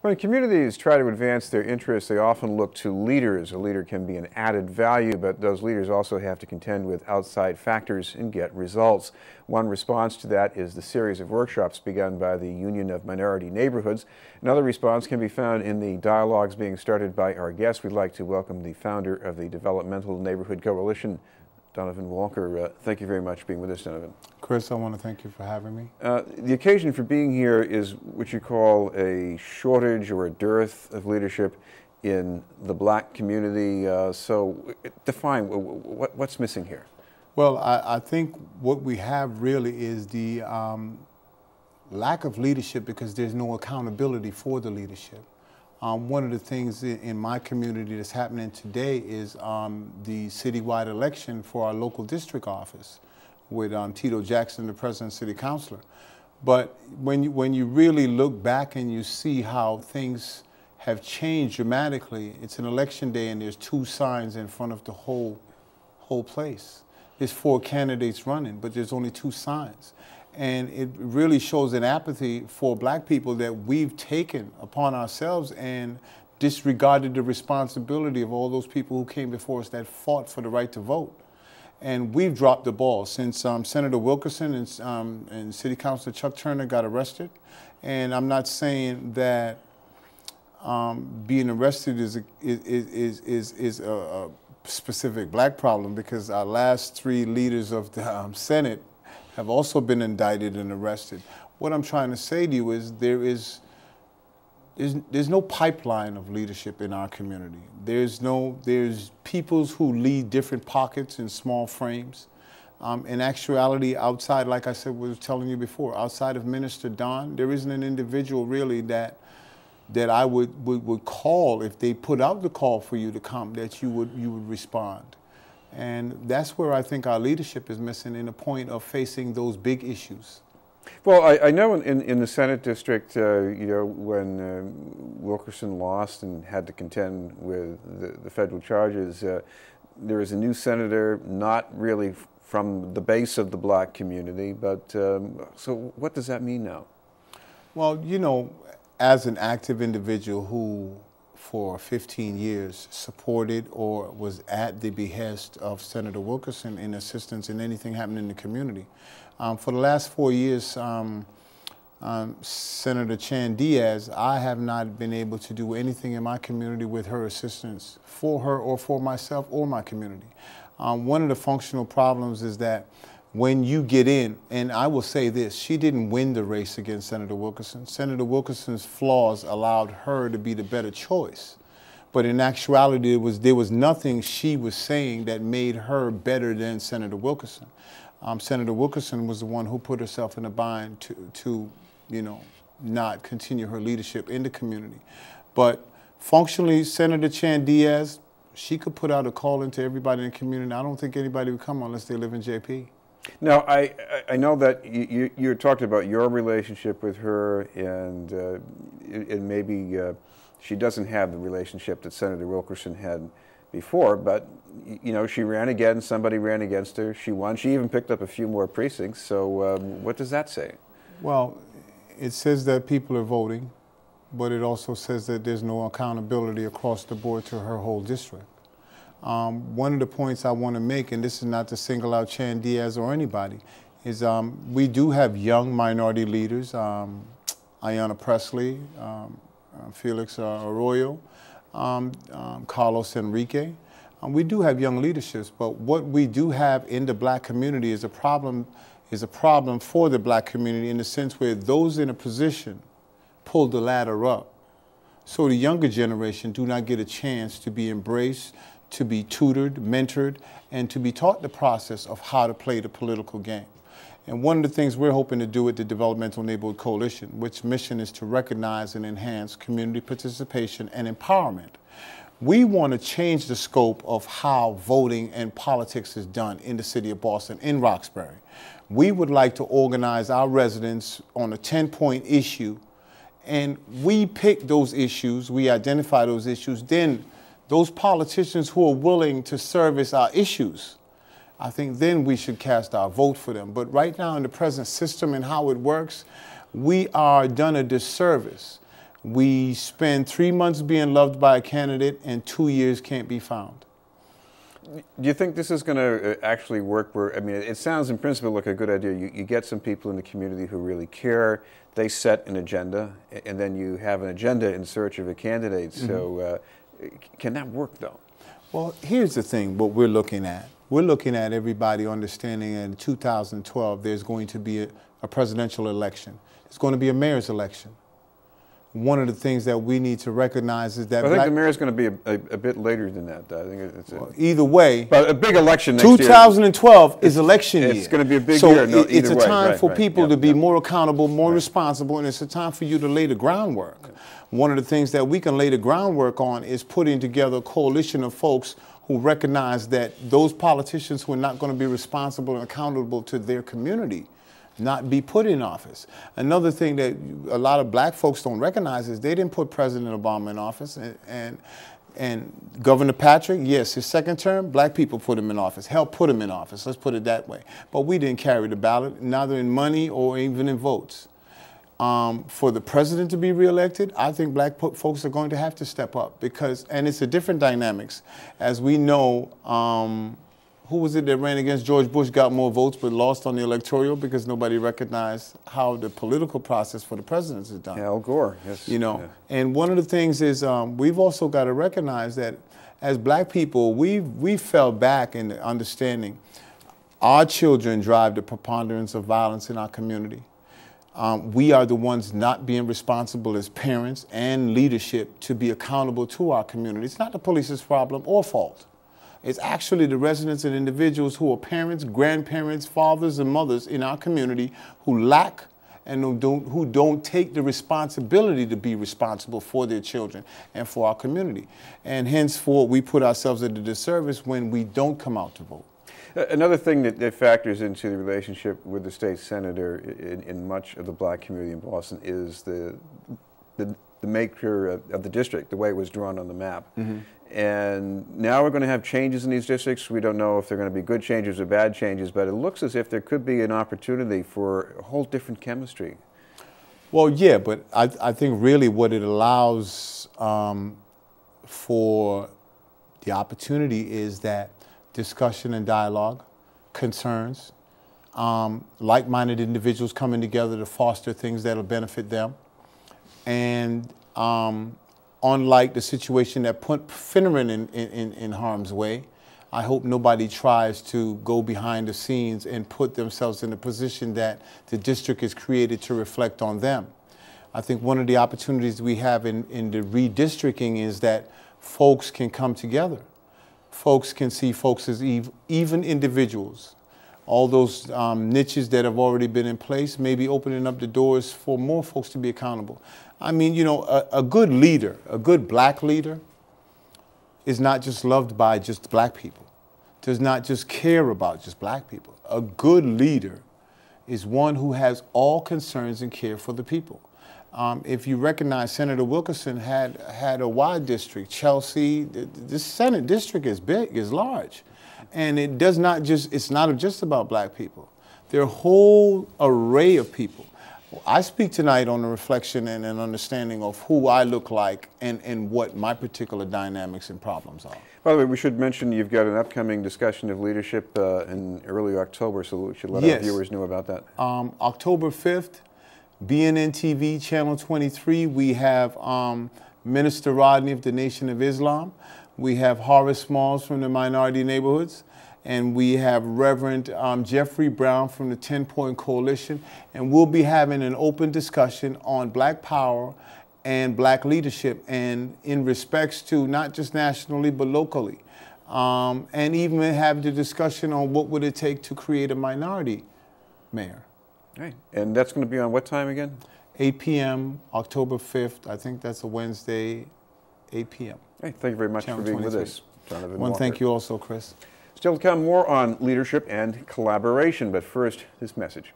When communities try to advance their interests, they often look to leaders. A leader can be an added value, but those leaders also have to contend with outside factors and get results. One response to that is the series of workshops begun by the Union of Minority Neighborhoods. Another response can be found in the dialogues being started by our guests. We'd like to welcome the founder of the Developmental Neighborhood Coalition, Donovan Walker. Thank you very much for being with us, Donovan. Chris, I want to thank you for having me. The occasion for being here is what you call a shortage or a dearth of leadership in the black community. So define what's missing here. Well, I think what we have really is the lack of leadership because there's no accountability for the leadership. One of the things in my community that's happening today is the citywide election for our local district office with Tito Jackson, the president city councilor. But when you really look back and you see how things have changed dramatically, it's an election day and there's 2 signs in front of the whole place. There's 4 candidates running, but there's only 2 signs. And it really shows an apathy for black people that we've taken upon ourselves and disregarded the responsibility of all those people who came before us that fought for the right to vote. And we've dropped the ball since Senator Wilkerson and City Councilor Chuck Turner got arrested. And I'm not saying that being arrested is a specific black problem, because our last 3 leaders of the Senate have also been indicted and arrested. What I'm trying to say to you is there's no pipeline of leadership in our community. There's peoples who lead different pockets in small frames. In actuality, outside, like I said, was telling you before, outside of Minister Don, there isn't an individual really that I would call if they put out the call for you to come, that you would respond. And that's where I think our leadership is missing, in the point of facing those big issues. Well, I know in the Senate district, you know, when Wilkerson lost and had to contend with the federal charges, there is a new senator, not really from the base of the black community, but so what does that mean now? Well, you know, as an active individual who for 15 years supported or was at the behest of Senator Wilkerson in assistance in anything happening in the community. For the last 4 years, Senator Chan Diaz, I have not been able to do anything in my community with her assistance for her or for myself or my community. One of the functional problems is that when you get in, and I will say this, she didn't win the race against Senator Wilkerson. Senator Wilkerson's flaws allowed her to be the better choice. But in actuality, there was nothing she was saying that made her better than Senator Wilkerson. Senator Wilkerson was the one who put herself in a bind to you know, not continue her leadership in the community. But functionally, Senator Chan Diaz, she could put out a call into everybody in the community. I don't think anybody would come unless they live in JP. Now, I know that you talked about your relationship with her, and maybe she doesn't have the relationship that Senator Wilkerson had before, but you know, she ran again, somebody ran against her, she won, she even picked up a few more precincts, so what does that say? Well, it says that people are voting, but it also says that there's no accountability across the board to her whole district. One of the points I want to make, and this is not to single out Chan Diaz or anybody, is we do have young minority leaders, Ayanna Presley, Felix Arroyo, Carlos Enrique. We do have young leaderships, but what we do have in the black community is a problem for the black community, in the sense where those in a position pull the ladder up. So the younger generation do not get a chance to be embraced, to be tutored, mentored, and to be taught the process of how to play the political game. And one of the things we're hoping to do at the Developmental Neighborhood Coalition, which mission is to recognize and enhance community participation and empowerment. We want to change the scope of how voting and politics is done in the city of Boston, in Roxbury. We would like to organize our residents on a 10-point issue, and we pick those issues, we identify those issues, then those politicians who are willing to service our issues, I think then we should cast our vote for them. But right now in the present system and how it works, we are done a disservice We spend 3 months being loved by a candidate and 2 years can't be found. Do you think this is going to actually work? Where, I mean, it sounds in principle like a good idea. You get some people in the community who really care. They set an agenda, and then you have an agenda in search of a candidate. So can that work, though? Well, here's the thing, what we're looking at. We're looking at everybody understanding in 2012 there's going to be a presidential election. It's going to be a mayor's election. One of the things that we need to recognize is that I think the mayor is going to be a bit later than that. I think it's either way. But a big election next year. 2012 is election year. It's going to be a big year. So it's a time for people to be more accountable, more responsible, and it's a time for you to lay the groundwork. One of the things that we can lay the groundwork on is putting together a coalition of folks who recognize that those politicians who are not going to be responsible and accountable to their community not be put in office. Another thing that a lot of black folks don't recognize is they didn't put President Obama in office, and Governor Patrick, yes, his second term, black people put him in office, helped put him in office, let's put it that way. But we didn't carry the ballot, neither in money or even in votes. For the president to be reelected, I think black folks are going to have to step up because, and it's a different dynamics. As we know, who was it that ran against George Bush, got more votes but lost on the electoral because nobody recognized how the political process for the presidents is done. Al Gore, yes. You know, and one of the things is we've also got to recognize that as black people, we fell back in the understanding our children drive the preponderance of violence in our community. We are the ones not being responsible as parents and leadership to be accountable to our community. It's not the police's problem or fault. It's actually the residents and individuals who are parents, grandparents, fathers, and mothers in our community who lack and who don't take the responsibility to be responsible for their children and for our community. And henceforth, we put ourselves at a disservice when we don't come out to vote. Another thing that factors into the relationship with the state senator in much of the black community in Boston is the maker of the district, the way it was drawn on the map. And now we're going to have changes in these districts. We don't know if they're going to be good changes or bad changes, but it looks as if there could be an opportunity for a whole different chemistry. Well, yeah, but I think really what it allows for the opportunity is that discussion and dialogue, concerns, like-minded individuals coming together to foster things that will benefit them. And unlike the situation that put Finneran in harm's way, I hope nobody tries to go behind the scenes and put themselves in a position that the district is created to reflect on them. I think one of the opportunities we have in the redistricting is that folks can come together. Folks can see folks as even individuals. All those niches that have already been in place, maybe opening up the doors for more folks to be accountable. I mean, you know, a good leader, a good black leader is not just loved by just black people, does not just care about just black people. A good leader is one who has all concerns and care for the people. If you recognize Senator Wilkerson had a wide district, Chelsea, this Senate district is big, is large. And it does not just, it's not just about black people. There are a whole array of people. I speak tonight on a reflection and an understanding of who I look like and what my particular dynamics and problems are. By the way, we should mention you've got an upcoming discussion of leadership in early October, so we should let our viewers know about that. October 5th, BNN TV, Channel 23, we have Minister Rodney of the Nation of Islam. We have Horace Smalls from the Minority Neighborhoods. And we have Reverend Jeffrey Brown from the 10-Point Coalition. And we'll be having an open discussion on black power and black leadership, and in respects to not just nationally, but locally. And even have the discussion on what would it take to create a minority mayor. Right. And that's going to be on what time again? 8 p.m., October 5th. I think that's a Wednesday, 8 p.m. Hey, thank you very much for being with us, Donovan Walker. Thank you also, Chris. Still to come, more on leadership and collaboration, but first, this message.